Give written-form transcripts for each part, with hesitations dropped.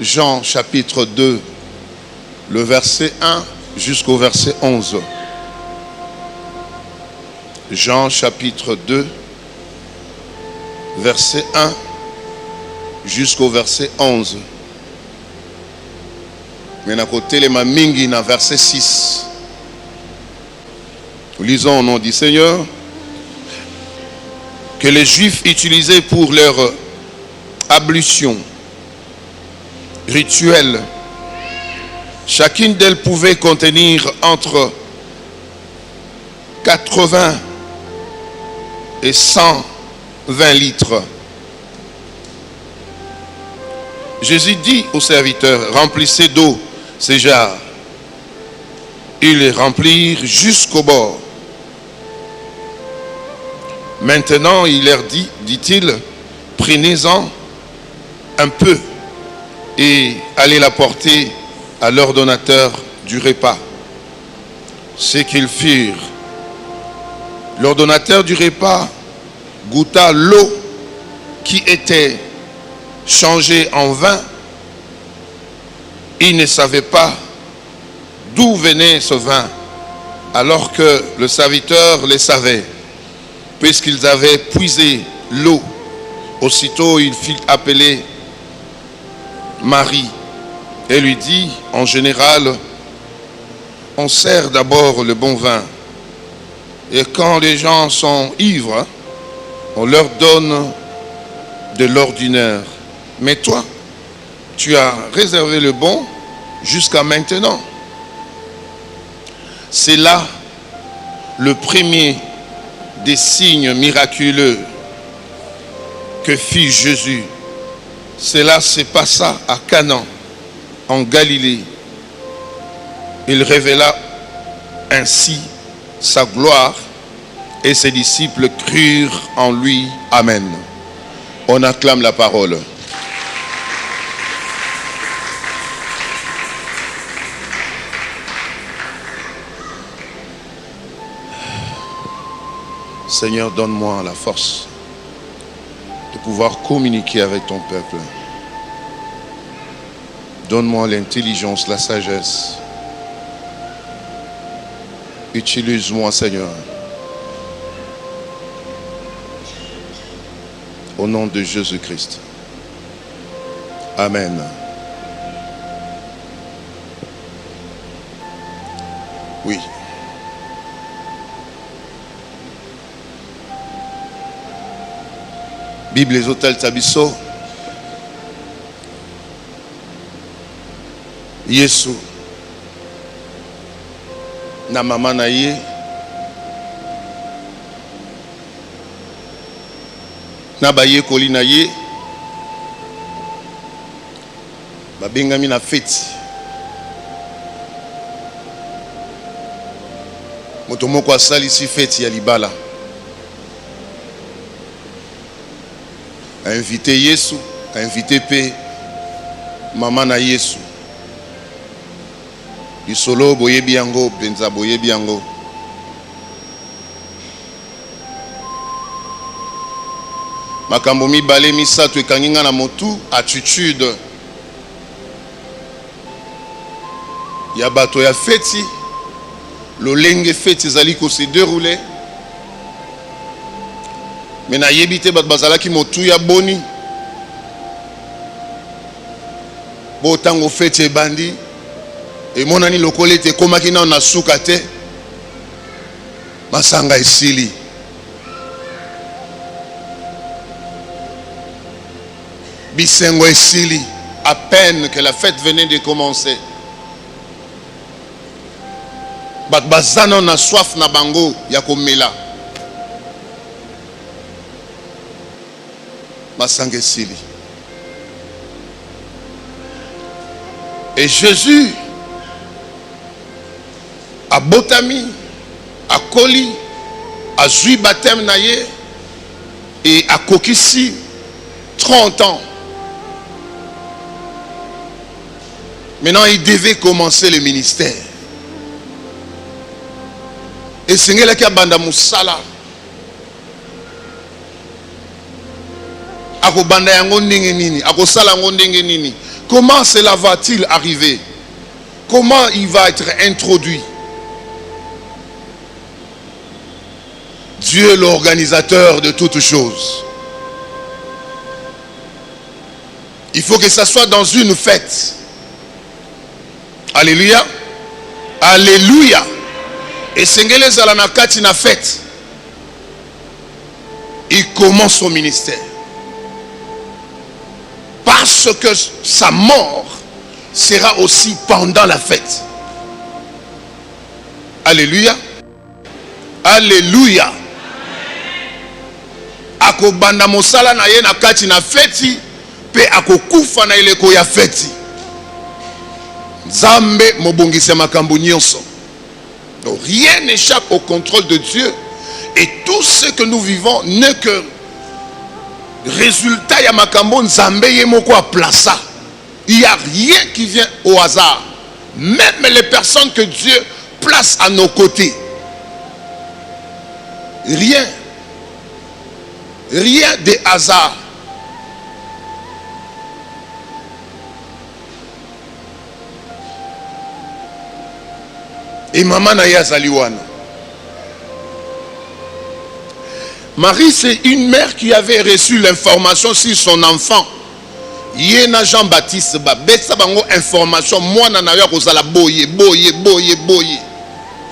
Jean chapitre 2, le verset 1 jusqu'au verset 11. Jean chapitre 2, verset 1 jusqu'au verset 11. Mais à côté, les mamingi na verset 6. Nous lisons au nom du Seigneur que les Juifs utilisaient pour leur ablution rituelle. Chacune d'elles pouvait contenir entre 80 et 120 litres. Jésus dit aux serviteurs, remplissez d'eau ces jarres. Ils les remplirent jusqu'au bord. Maintenant, il leur dit-il, prenez-en un peu et allez la porter à l'ordonnateur du repas. C'est qu'ils firent. L'ordonnateur du repas goûta l'eau qui était changée en vin. Il ne savait pas d'où venait ce vin, alors que le serviteur le savait, puisqu'ils avaient puisé l'eau. Aussitôt, il fit appeler Marie et lui dit, en général, on sert d'abord le bon vin. Et quand les gens sont ivres, on leur donne de l'ordinaire. Mais toi, tu as réservé le bon jusqu'à maintenant. C'est là le premier des signes miraculeux que fit Jésus. Cela se passa à Canaan, en Galilée. Il révéla ainsi sa gloire et ses disciples crurent en lui. Amen. On acclame la parole. Seigneur, donne-moi la force de pouvoir communiquer avec ton peuple. Donne-moi l'intelligence, la sagesse. Utilise-moi, Seigneur. Au nom de Jésus-Christ. Amen. Oui. Bible les hôtels Tabiso. Yesu. Na mama na ye. Na baye koli na ye. Babengami na feti. Moto moko asalisi feti ya libala. A invité Yesu, a invité P. Maman na Yesu. Isolo boye biango, benza boye biango. Makambo mibale misato ekanginga na motu, attitude. Ya bato ya feti, lolenge feti zali ko se dérouler. Mais na yebite bat bazala ki motu ya boni. Bo tango fete bandi. Et monani lokole te komaki na suka te. Masanga esili. Bisengo esili. À peine que la fête venait de commencer. Bat bazana na soif na bango ya komela. Masangessili. Et Jésus a botami, a koli, a zui baptême naye et a kokisi 30 ans. Maintenant, il devait commencer le ministère. Et c'est ce qui a banda musala. Ako banda yango ndenge nini, ako sala yango ndenge nini. Comment cela va-t-il arriver? Comment il va être introduit? Dieu est l'organisateur de toutes choses. Il faut que ça soit dans une fête. Alléluia. Alléluia. Et Sengele Zalanakati na fête. Il commence son ministère. Parce que sa mort sera aussi pendant la fête. Alléluia. Alléluia. Akobanda mosala na ye na kati na feti pe akokufa na ileko ya feti. Nzambe mobongisa makambo nyonso. Donc rien n'échappe au contrôle de Dieu. Et tout ce que nous vivons n'est que résultat ya makambo Nzambe yemoko a plaça. Il n'y a rien qui vient au hasard. Même les personnes que Dieu place à nos côtés. Rien. Rien de hasard. Et maman Naya Zaliwana. Marie, c'est une mère qui avait reçu l'information sur son enfant. Yena Jean-Baptiste ba betsa bango information moi na yo kozala boye.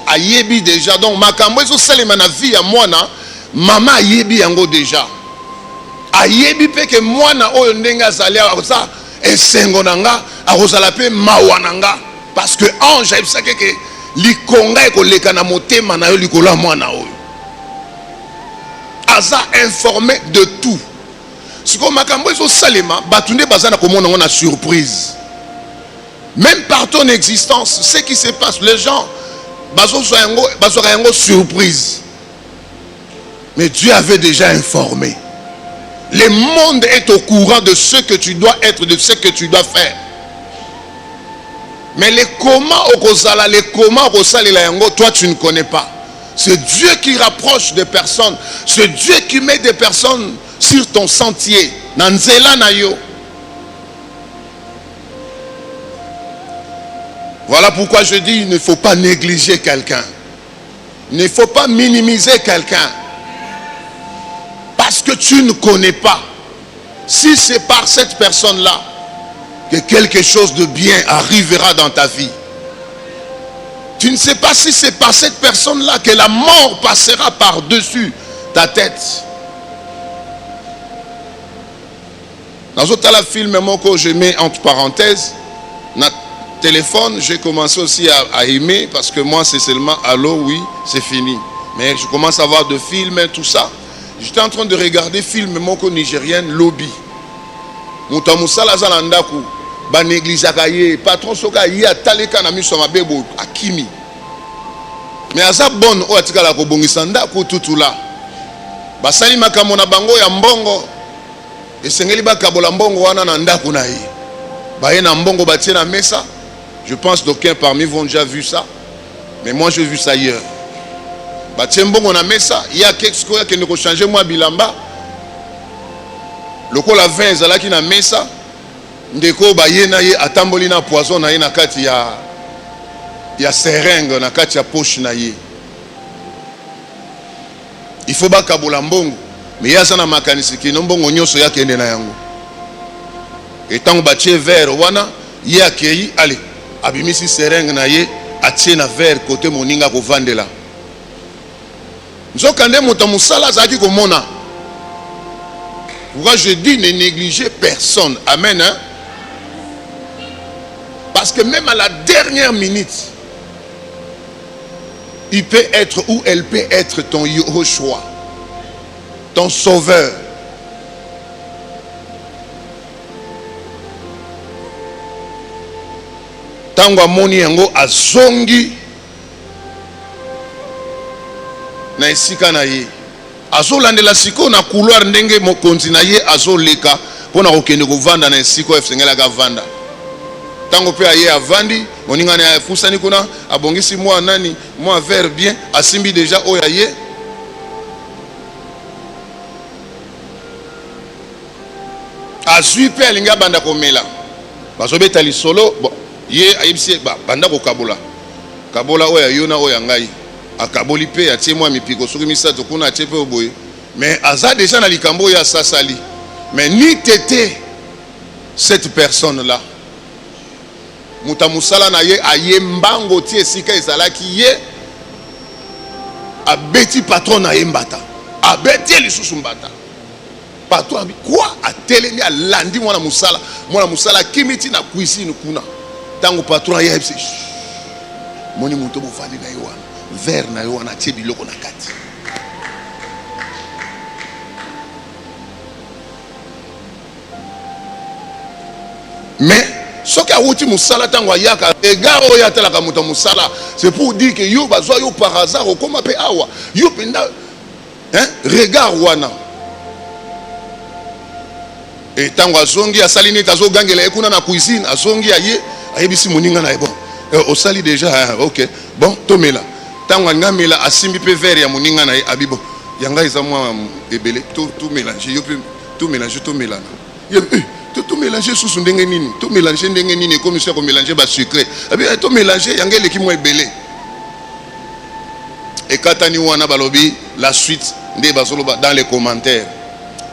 Ayebi déjà donc makambo eso salema na vie ya mwana mama ayebi yango déjà. Ayebi pe ke mwana oyo ndenga azali akosa esengo nanga akozala pe mawa nanga parce que ange ayebisaki ke likonga ekoleka na motema na yo likola mwana oyo. Aza informé de tout. Si comme makambo ezo salema batunde bazana komona ngona surprise. Même par ton existence, ce qui se passe, les gens bazo yango surprise. Mais Dieu avait déjà informé. Le monde est au courant de ce que tu dois être, de ce que tu dois faire. Mais les comment au kozala, les comment au salela yango, toi tu ne connais pas. C'est Dieu qui rapproche des personnes. C'est Dieu qui met des personnes sur ton sentier. Nanzela na yo. Voilà pourquoi je dis il ne faut pas négliger quelqu'un. Il ne faut pas minimiser quelqu'un. Parce que tu ne connais pas. Si c'est par cette personne-là que quelque chose de bien arrivera dans ta vie. Tu ne sais pas si c'est par cette personne-là que la mort passera par-dessus ta tête. Dans autre film que je mets entre parenthèses, notre téléphone, j'ai commencé aussi à aimer parce que moi c'est seulement allô, oui, c'est fini. Mais je commence à voir de films, tout ça. J'étais en train de regarder film moko nigérienne Lobby. Mutamusala zalandaku. Ba négligaka ye patron soka ye ataleka na miso mabebo akimi mais aza bonne o atikala ko bongisa ndako tutula basali makambo na bango ya mbongo esengeli bakabola mbongo wana na ndako na ye baye na mbongo batie na mesa. Je pense d'aucuns parmi vous ont déjà vu ça, mais moi j'ai vu ça ailleurs. Batie mbongo na mesa il y a quelque chose qui ne peut changer moi bilamba lokola 20 ezalaki na mesa. Ndeko baye na ye atamboli na poison na ye na kati ya seringue na kati ya poche na ye. Il faut bakabola mbongo mais ya sana makanisi ki mbongo nyoso ya kende na yango. Etango batie verre wana ye akei allez abimisi seringue na ye atie na verre côté moninga ko vandela. Nzokande moto musala zaki ko mona. Pourquoi je dis ne négligez personne. Amen hein? Parce que même à la dernière minute, il peut être ou elle peut être ton Yehoshua, ton sauveur. Tango amoni yango azongi na esika na ye. Azolandela siko na couloir ndenge mokonzi na ye azoleka pona kokende kovanda na esiko efsengela ka vanda. Tango pe aye avandi moninga na efusani kuna abongisi moi nani moi verre bien asimbi déjà oya ye. Azui pe alinga banda komela. bazobeta lisolo bon ye ayebisi banda ko kabola oya yona oya ngai akaboli pe atie mwa mipiko soki misato kuna atie pe oboye mais aza déjà na likambo ya sasali mais ni tete cette personne là muta musala na ye aye mbango tie esika ezalaki ye abeti patron na ye mbata abeti lisusu mbata patron abi quoi atelemi alandi mwana musala kimiti na cuisine kuna tango patron ya ebse moni muto bofali na ye wana verre na ye wana tie biloko na kati mais ce qui a outi musala tango ayaka ega oyo atalaka muto musala c'est pour dire que yo bazwa yo par hasard okoma pe awa yo penda regard wana et tango azongi asali neti azogangela ye kuna na cuisine azongi aye ayebisi moninga na ye bon osali déjà ok bon tomela tango ngamela asimbi pe verre ya moninga na ye abibo yanga eza mwa ebele tout mélanger yo pe tout mélanger to melana tout mélanger sous ndenge nini tout mélanger ndenge nini comme ça ko mélanger ba secret abi tout mélanger yanga eleki mwa ebele et katani wana balobi la suite nde bazoloba dans les commentaires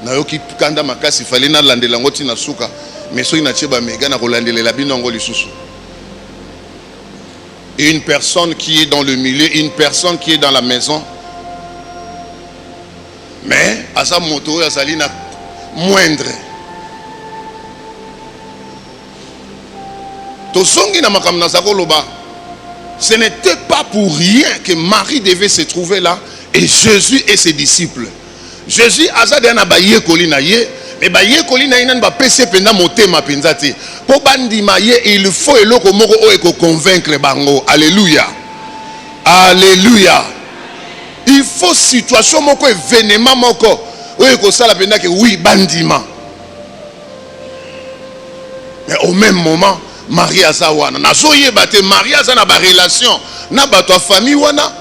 na yoki kanda makasi fallait na landela ngoti na suka mais so ina cheba mega na kolandelela binongo lisusu. Une personne qui est dans le milieu, une personne qui est dans la maison, mais à sa moto ya salina moindre tosongi na makamna zakoloba. Ce n'était pas pour rien que Marie devait se trouver là et Jésus et ses disciples. Jésus azade na baye kolina ye mais baye kolina ina ba pese penda motema penzati po bandima ye il faut eloko moko o eko convaincre bango. Alléluia. Alléluia. Il faut situation moko événement moko o eko sala penda que oui bandima. Mais au même moment Marie azawana na zoye bate Marie azana ba relation na bato famille wana.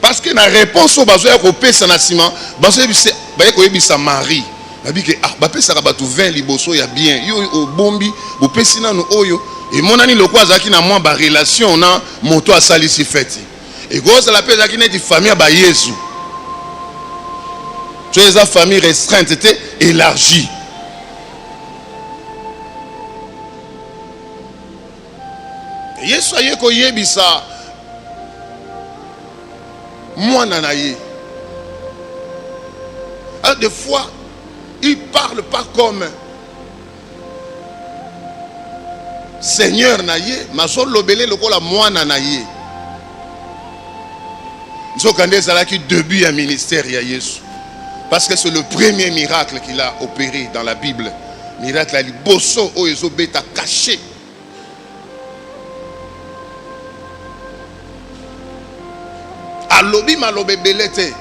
Parce que la réponse au besoin qu'on paie ça nassiment, besoin baye ko yebisa Marie. Babi que ba pesa ka batu 20 liboso ya bien. Yo o bombi, bo pesina no oyo et monani lokwa azaki na mwa ba relation na moto asali si feti. Et goza la pesa ki neti famille ba Yesu. Tu es une famille restreinte était élargie. Yesu aye ko yebisa mwana na ye. Des fois il parle pas comme Seigneur na ye, maso lobele lokola mwana na ye. Nzokande zalaki début ya ministère ya Yesu. Parce que c'est le premier miracle qu'il a opéré dans la Bible. Miracle ali bosso o ezobeta caché. Alobi malobe belete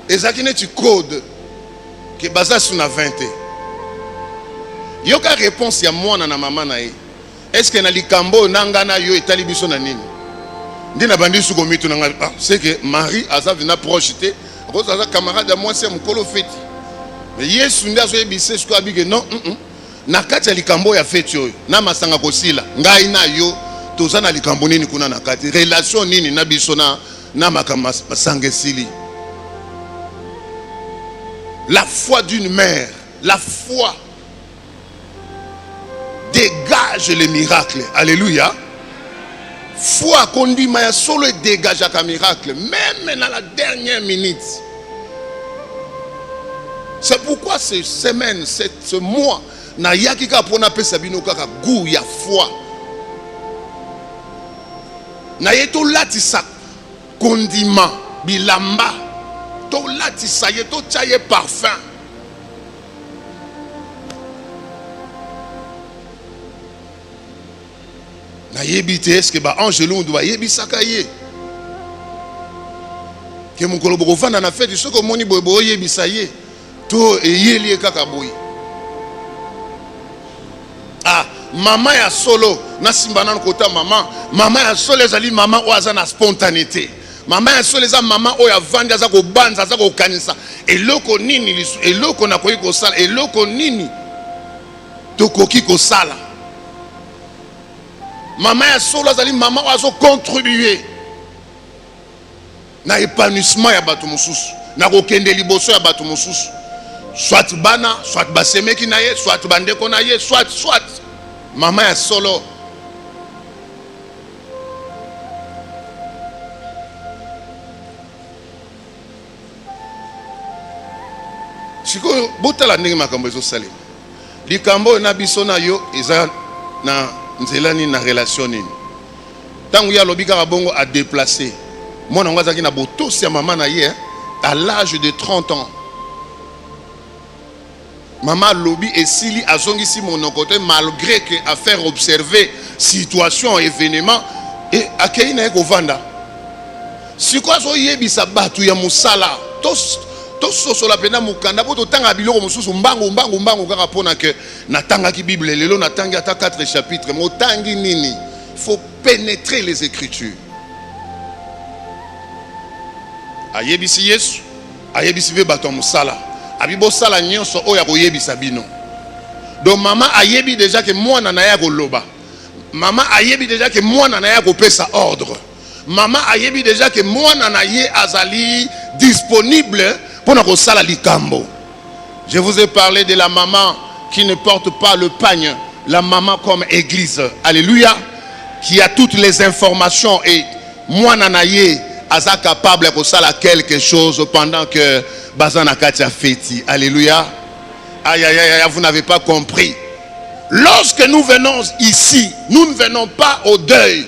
ezaki neti code ke baza suna 20. Yoka réponse ya mwana na mama na ye. Est-ce que na likambo nanga na yo etali biso na nini? Ndina bandi su ko mitu nanga c'est que Marie aza vina projeter cause aza camarade à moi c'est mukolo feti. Mais Yesu ndazo yebise siko abike non na kati ya likambo ya feti oyo na masanga kosila ngai na yo toza na likambo nini kuna na kati relation nini na biso na Sangesili. La foi d'une mère, la foi dégage les miracles. Alléluia. Foi qu'on dit mais solo dégage un miracle même dans la dernière minute. C'est pourquoi cette semaine, ce mois na yakika pona pesa bino kaka goût ya foi. Na yeto latisa condiment bilamba to latisa ye to chaye parfum na yebite est-ce que ba angelou doit yebisaka ye ke mukolo boko fanda na fête soko moni boyebo yebisa ye to eyeli kaka boy. Ah maman ya solo na simba na kota maman ya solo ezali maman o aza na spontanéité. Maman ya solo eza maman o ya vanda za ko banza za ko kanisa eloko nini eloko na koyi ko sala eloko nini tokoki kosala. Maman ya solo azali maman azo contribuer na épanouissement ya bato mosusu, na kokende liboso ya bato mosusu, soit bana, soit basemeki na ye, soit bandeko na ye, soit maman ya solo. Siko botala ndenge makambo ezosalema. Likambo na biso na yo eza na nzela nini, na relation nini. Tango ya lobi kaka bongo a déplacé. Mwana ngo azaki na botosi ya mama na ye à l'âge de 30 ans. Maman lobi esili azongisi monoko te, malgré que a faire observer situation, événement et akei na ko vanda. Siko zo yebisa batu ya musala. Tososo la pena mukanda po totanga biloko mosusu mbangu kaka pona que natanga ki Bible lelo natanga ata 4 chapitres mo tangi nini. Il faut pénétrer les Écritures. Ayebisi Yesu, ayebisi be bato musala. Abibo sala nyonso oya ko yebisa bino. Donc maman ayebi déjà que mwana na ya ko loba. Maman ayebi déjà que mwana na ya ko pesa ordre. Maman ayebi déjà que mwana na ye azali disponible pour nous sala likambo. Je vous ai parlé de la maman qui ne porte pas le pagne, la maman comme église. Alléluia. Qui a toutes les informations et mwana na ye aza capable de sala quelque chose pendant que bazana katia feti. Alléluia. Aïe aïe aïe, vous n'avez pas compris. Lorsque nous venons ici, nous ne venons pas au deuil.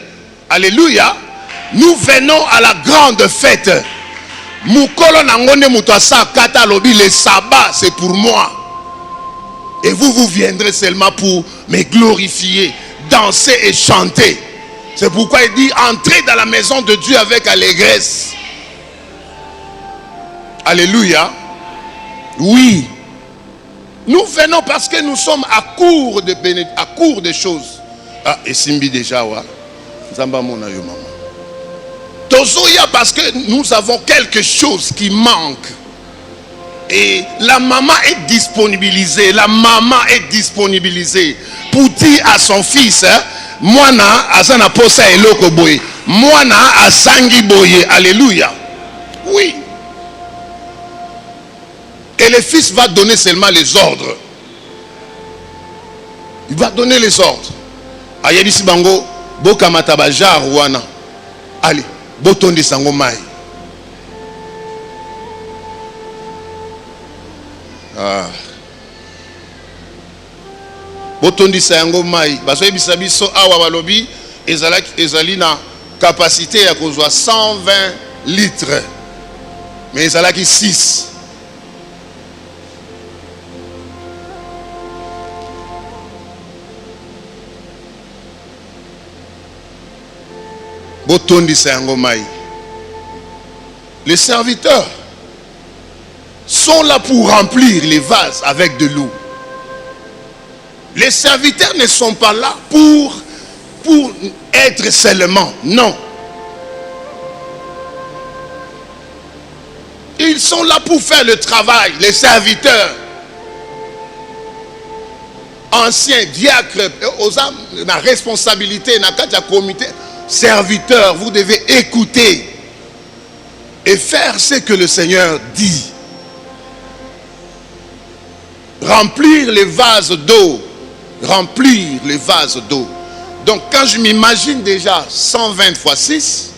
Alléluia. Nous venons à la grande fête. Mukolo nangone mutasa kata lobi, le sabbat c'est pour moi. Et vous viendrez seulement pour me glorifier, danser et chanter. C'est pourquoi il dit entrez dans la maison de Dieu avec allégresse. Alléluia. Oui. Nous venons parce que nous sommes à court de choses. Ah, et Simbi déjà wa. Zamba mona yo maman. Tozoya parce que nous avons quelque chose qui manque. Et la maman est disponibilisée. La maman est disponibilisée pour dire à son fils, hein, Mwana asana posa eloko boye. Mwana asangi boye. Alléluia. Oui. Et le fils va donner seulement les ordres. Il va donner les ordres. Ayebisi bango bokamata bajar wana. Allez. Botondi sango mai. Ah. Botondi sango mai. Baso yebisa biso awa balobi ezali na capacité ya kozwa 120 litres. Mais ezalaki 6. Les serviteurs sont là pour remplir les vases avec de l'eau. Les serviteurs ne sont pas là pour être seulement. Non. Ils sont là pour faire le travail. Les serviteurs. Anciens, diacres, la responsabilité, la comité. Serviteurs, vous devez écouter et faire ce que le Seigneur dit. Remplir les vases d'eau. Remplir les vases d'eau. Donc quand je m'imagine déjà 120 fois 6,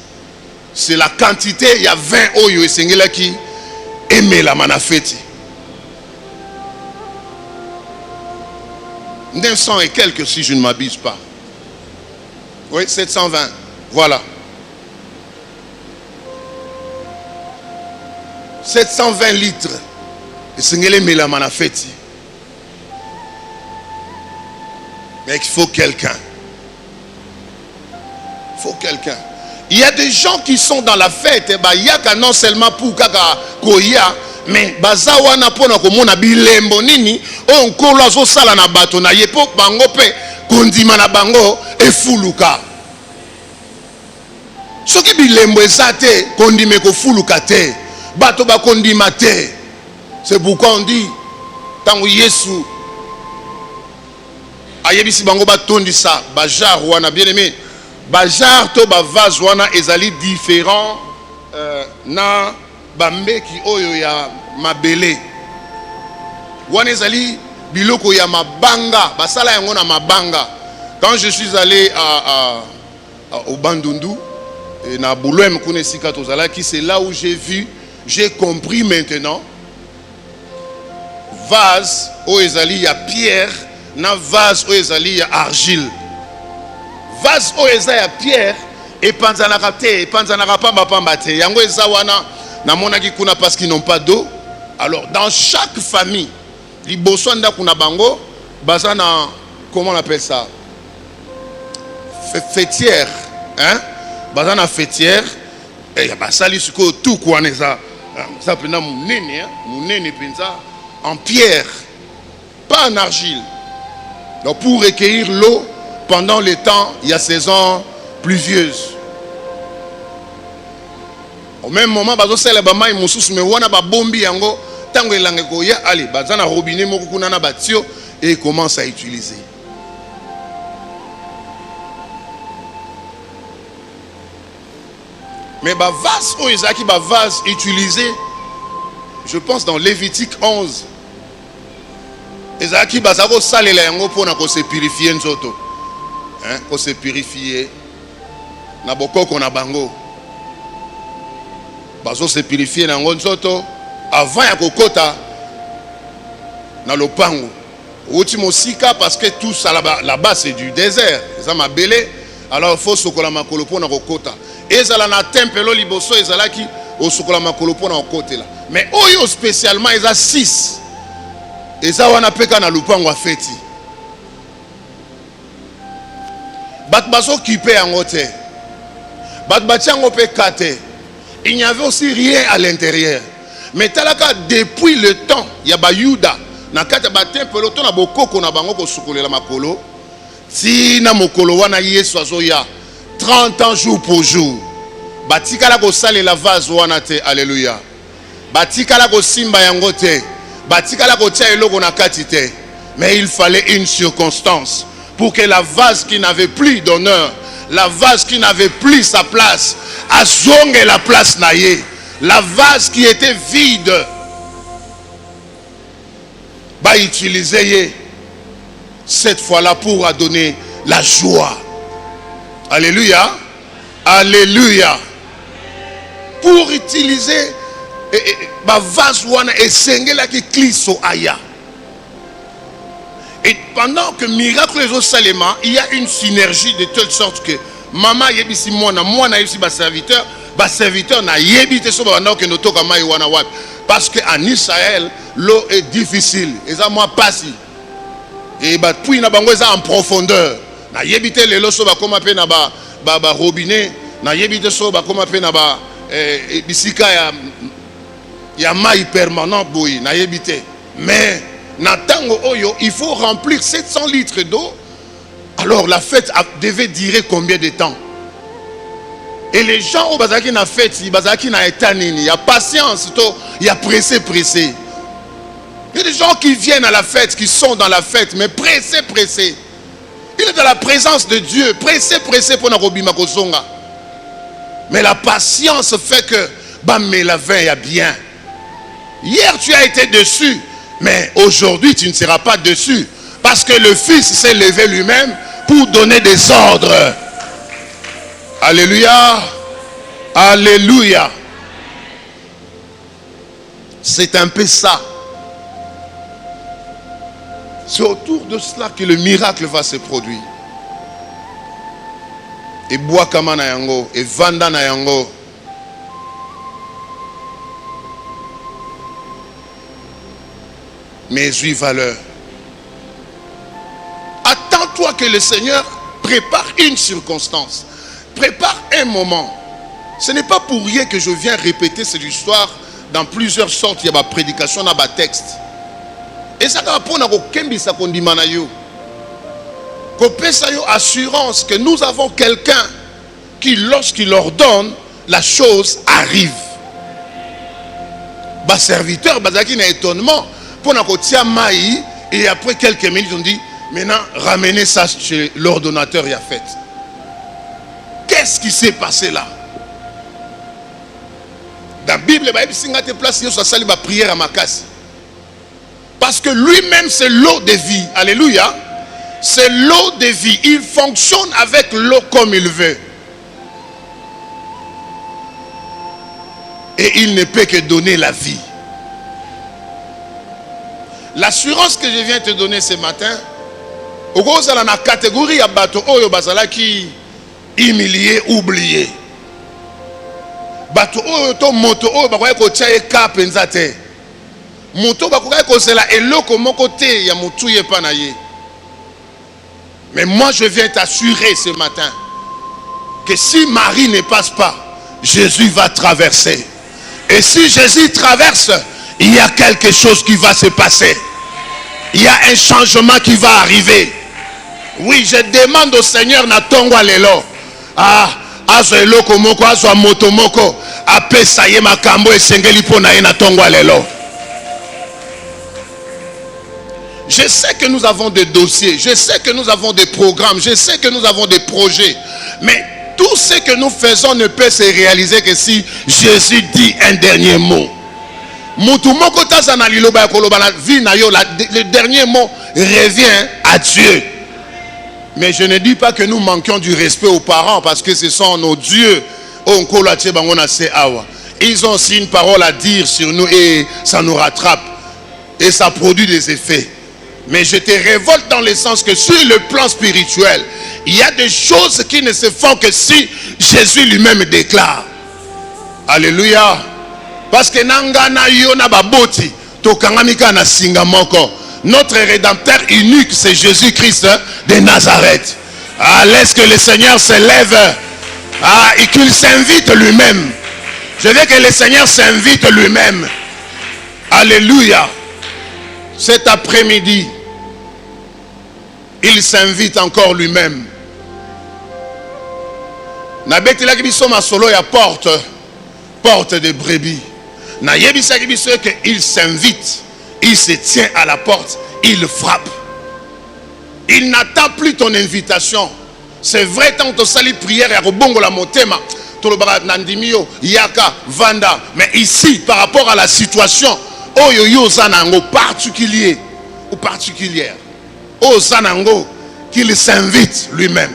c'est la quantité, il y a 20 oyo et sengela qui aimait la manafeti. 900 et quelques si je ne m'abuse pas. Oui, 720. Voilà. 720 litres. Et sengele mela manafeti. Mais il faut quelqu'un. Il faut quelqu'un. Il y a des gens qui sont dans la fête. Il y a non seulement pour kaka koya, mais bazawana pona komona bilembo nini on kolo zo sala na bato na yepo bango pe kondima na bango e fuluka. Soki bilembo ezate kondime ko fuluka te. Bato ba kondima te. C'est pourquoi on dit tango Yesu ayebisi bango batondisa bajar wana bien aimé bajar to bavase wana ezali différent na bambeki oyo ya mabele wana ezali biloko ya mabanga basala yango na mabanga. Quand je suis allé au Bandundu et na Boulouem Kounesika Tozalaki, c'est là où j'ai compris maintenant vase o ezali ya pierre na vase o ezali ya argile. Vase o ezali ya pierre et panzanaka te panzanaka pamba pamba te yango eza wana na monaki kuna parce qu'ils n'ont pas d'eau. Alors dans chaque famille liboso nda kuna bango bazana comment on appelle ça fêtière hein bazana fêtière et basali siko tout quoi neza ça pena munene penza en pierre pas en argile. Donc pour recueillir l'eau pendant le temps il y a saison pluvieuse. Au même moment bazo sala ba mai mususu me wana ba bombi yango tango elange ko ya ali bazana robinet moko kuna na batio et commence à utiliser. Mais ba vase o ezaki ba vase utilisé je pense dans Lévitique 11. Ezaki bazako salela yango pona ko se purifier nzoto. Hein, ko se purifier na bokoko na bango. Bazo se purifier na nzoto avant ya kokota na lopango. Outi mosika parce que tout ça là-bas c'est du désert. Ça m'a belé. Alors il faut sokola makolo pona kokota. Ezala na tempelo liboso ezalaki au sokola makolo pona kokotela. Mais oyo spécialement eza 6. Eza wana peka na lupango afeti. Bat baso kipe yango te. Bat batiango pe kate. Il n'y avait aussi rien à l'intérieur. Mais talaka depuis le temps ya ba Yuda na kata ba tempelo to na bokoko na bango ko sukolela makolo. Si na mokolo wana Yesu azoya 30 ans jour pour jour. Batikala ko sale la vase wana te alléluia. Batikala ko simba yango te. Batikala ko tia eloko na kati te. Mais il fallait une circonstance pour que la vase qui n'avait plus d'honneur, la vase qui n'avait plus sa place, azonge la place naye. La vase qui était vide, bah utiliser cette fois-là pour donner la joie. Alléluia. Alléluia. Pour utiliser bah vase wana esengela ki kliso aya. Et pendant que miracle les salema, il y a une synergie de telle sorte que maman yebisi mwana yebisi ba serviteur na yebite so ba que notoka mai wana wapi parce que en Israël l'eau est difficile et ça moi passi et ba puis na bango ça en profondeur na yebite lelo so ba koma pe na ba robinet na yebite so ba koma pe na ba bisika ya mai permanent boy na yebite mais na tango oyo il faut remplir 700 litres d'eau. Alors la fête devait durer combien de temps? Et les gens au bazaki na fête, ils bazaki na etanini, il y a patience, il y a pressé. Il y a des gens qui viennent à la fête, qui sont dans la fête, mais pressé. Il est dans la présence de Dieu, pressé pour na robima kosonga. Mais la patience fait que mais la vin y a bien. Hier tu as été dessus, mais aujourd'hui tu ne seras pas dessus parce que le Fils s'est levé lui-même pour donner des ordres. Alléluia. Alléluia. C'est un peu ça. C'est autour de cela que le miracle va se produire. Et boakama na yango, et vanda na yango. Mais j'ai valeur. Attends-toi que le Seigneur prépare une circonstance, prépare un moment. Ce n'est pas pour rien que je viens répéter cette histoire dans plusieurs sortes. Il y a ma prédication dans ma texte. Et ça va pour assurance que nous avons quelqu'un qui, lorsqu'il ordonne, la chose arrive. Bas serviteur, basaki na étonnement, pour na kotia maï, et après quelques minutes on dit Maintenant, ramenez ça chez l'ordonnateur Yafet. Qu'est-ce qui s'est passé là? Dans la Bible, il y a des places où il y a prière à Makasi. Parce que lui-même, c'est l'eau de vie. Alléluia. C'est l'eau de vie. Il fonctionne avec l'eau comme il veut. Et il ne peut que donner la vie. L'assurance que je viens te donner ce matin, au gros, dans la catégorie à bateau, qui humilié, oublié. Bateau, moto, moto, mais moi je viens t'assurer ce matin que si Marie ne passe pas, Jésus va traverser. Et si Jésus traverse, il y a quelque chose qui va se passer. Il y a un changement qui va arriver. Oui, je demande au Seigneur Natongwa Lelo. Azo eloko moko, azo moto moko, apesa ye makambo esengeli pona ye Natongwa Lelo. Je sais que nous avons des dossiers, je sais que nous avons des programmes, je sais que nous avons des projets. Mais tout ce que nous faisons ne peut se réaliser que si Jésus dit un dernier mot. Le dernier mot revient à Dieu. Mais je ne dis pas que nous manquions du respect aux parents parce que ce sont nos dieux. Ils ont aussi une parole à dire sur nous et ça nous rattrape. Et ça produit des effets. Mais je te révolte dans le sens que sur le plan spirituel, il y a des choses qui ne se font que si Jésus lui-même déclare. Alléluia. Parce que nangana yona baboti tokangamika na singa moko. Notre rédempteur unique, c'est Jésus-Christ de Nazareth. Laisse que le Seigneur se lève et qu'il s'invite lui-même. Je veux que le Seigneur s'invite lui-même. Alléluia. Cet après-midi, il s'invite encore lui-même. Nabetila kibiso masolo ya porte de brebis. Nayebisa kibiso que il s'invite, il se tient à la porte, il frappe. Il n'attend plus ton invitation. C'est vrai, tant que tu sali prière et bongo la motema, nandimio yaka vanda. Mais ici, par rapport à la situation, oyoyo zanango particulier ou particulière, oh zanango qu'il s'invite lui-même.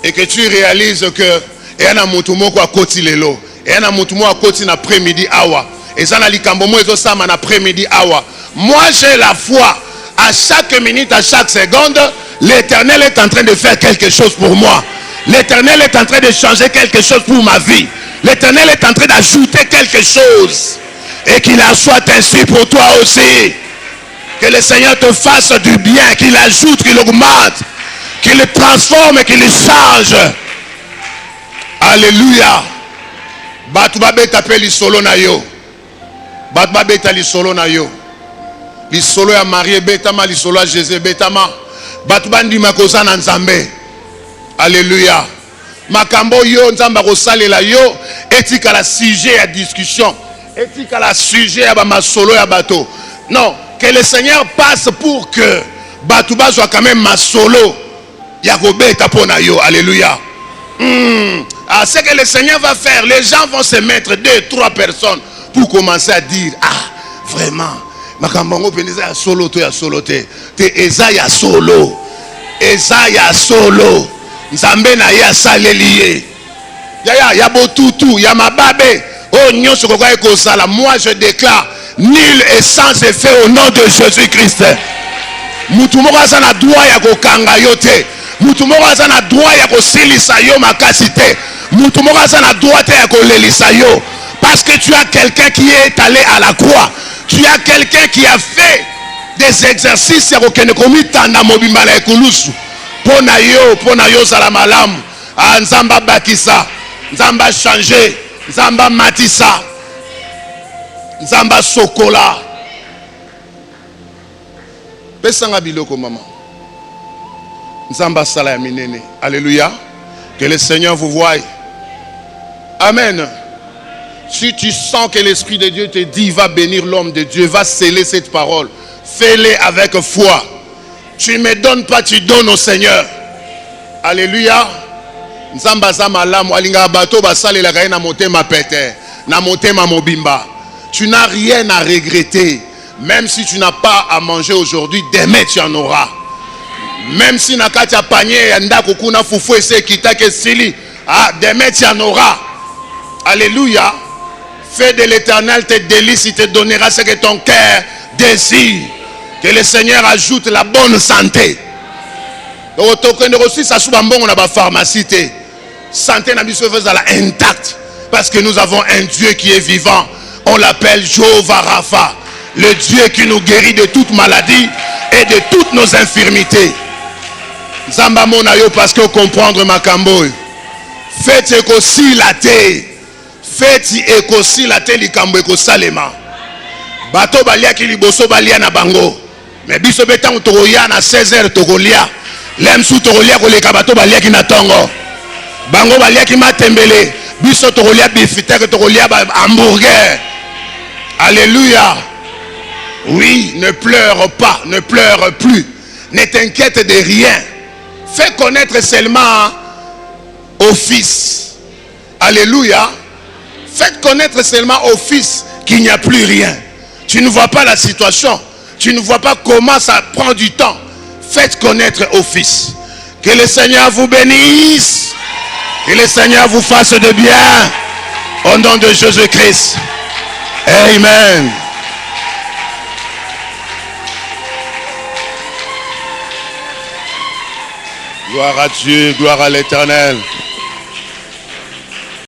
Et que tu réalises que et un amutumoko à koti lelo, et un amutumo à koti l'après-midi awa, et ça n'a likambomo et ça m'a l'après-midi awa. Moi j'ai la foi. À chaque minute, à chaque seconde, l'Éternel est en train de faire quelque chose pour moi. L'Éternel est en train de changer quelque chose pour ma vie. L'Éternel est en train d'ajouter quelque chose. Et qu'il en soit ainsi pour toi aussi. Que le Seigneur te fasse du bien, qu'il ajoute, qu'il augmente, qu'il transforme, qu'il change. Alléluia. Batoubabe t'appelle l'isolo na yo. Batoubabe t'appelle l'isolo na yo. L'isolo ya Marie betama, l'isolo ya Jésus betama. Batubandi makosa na nzambe. Alléluia. Makambo yo nzamba kosalela yo etika la sujet à discussion. Etika la sujet ya ba masolo ya bato. Non, que le Seigneur passe pour que batuba soit quand même masolo ya kobeta pona yo. Alléluia. Ce que le Seigneur va faire, les gens vont se mettre 2, 3 personnes pour commencer à dire vraiment makambango peneza ya solo to ya solo te eza ya solo nzambe na ya saleliye ya botutu ya mababe oh nyonso kokoka ekozala. Moi je déclare nul et sans effet au nom de Jésus-Christ. Mutu moko aza na droit ya kokanga yo te, mutu moko aza na droit ya kosilisa yo makasi te, mutu moko aza na droit te ya kolelisa yo, parce que tu as quelqu'un qui est allé à la croix. Tu as quelqu'un qui a fait des exercices ya kokende komitanda mobimba na ekulusu pona yo sala malamu. Nzamba bakisa, nzamba changer, nzamba matisa, nzamba sokola. Pesanga biloko maman. Nzamba sala ya minene. Alléluia. Que le Seigneur vous voie. Amen. Si tu sens que l'Esprit de Dieu te dit, va bénir l'homme de Dieu, va sceller cette parole, fais-le avec foi. Tu ne me donnes pas, tu donnes au Seigneur. Alléluia. Nzamba za malamu alinga bato basale la gaina motema pete na motema mobimba. Tu n'as rien à regretter. Même si tu n'as pas à manger aujourd'hui, demain tu en auras. Même si nakati a panier yanda kokuna fufu ese kitake sili, demain tu en auras. Alléluia. Fais de l'Éternel tes délices, il te donnera ce que ton cœur désire. Que le Seigneur ajoute la bonne santé. Donc aussi ça souvent bon on a ba pharmacie. Santé n'a pas intacte. Parce que nous avons un Dieu qui est vivant. On l'appelle Jéhovah Rapha. Le Dieu qui nous guérit de toute maladie et de toutes nos infirmités. Zamba monayo parce que comprendre ma kambo. Faites aussi la terre. Faites aussi la terre likambo eko salema. Bato balia ki liboso balia na bango. Mais biso betan toroya na 16h tokolia. Lem sou tokolia ko leka bato balia ki na tongo. Bango balia ki matembele. Biso tokolia bifitek tokolia hamburger. Alléluia. Oui, ne pleure pas, ne pleure plus. Ne t'inquiète de rien. Fais connaître seulement au Fils. Alléluia. Faites connaître seulement au Fils qu'il n'y a plus rien. Tu ne vois pas la situation. Tu ne vois pas comment ça prend du temps. Faites connaître au Fils. Que le Seigneur vous bénisse. Que le Seigneur vous fasse de bien. Au nom de Jésus-Christ. Amen. Gloire à Dieu, gloire à l'Éternel.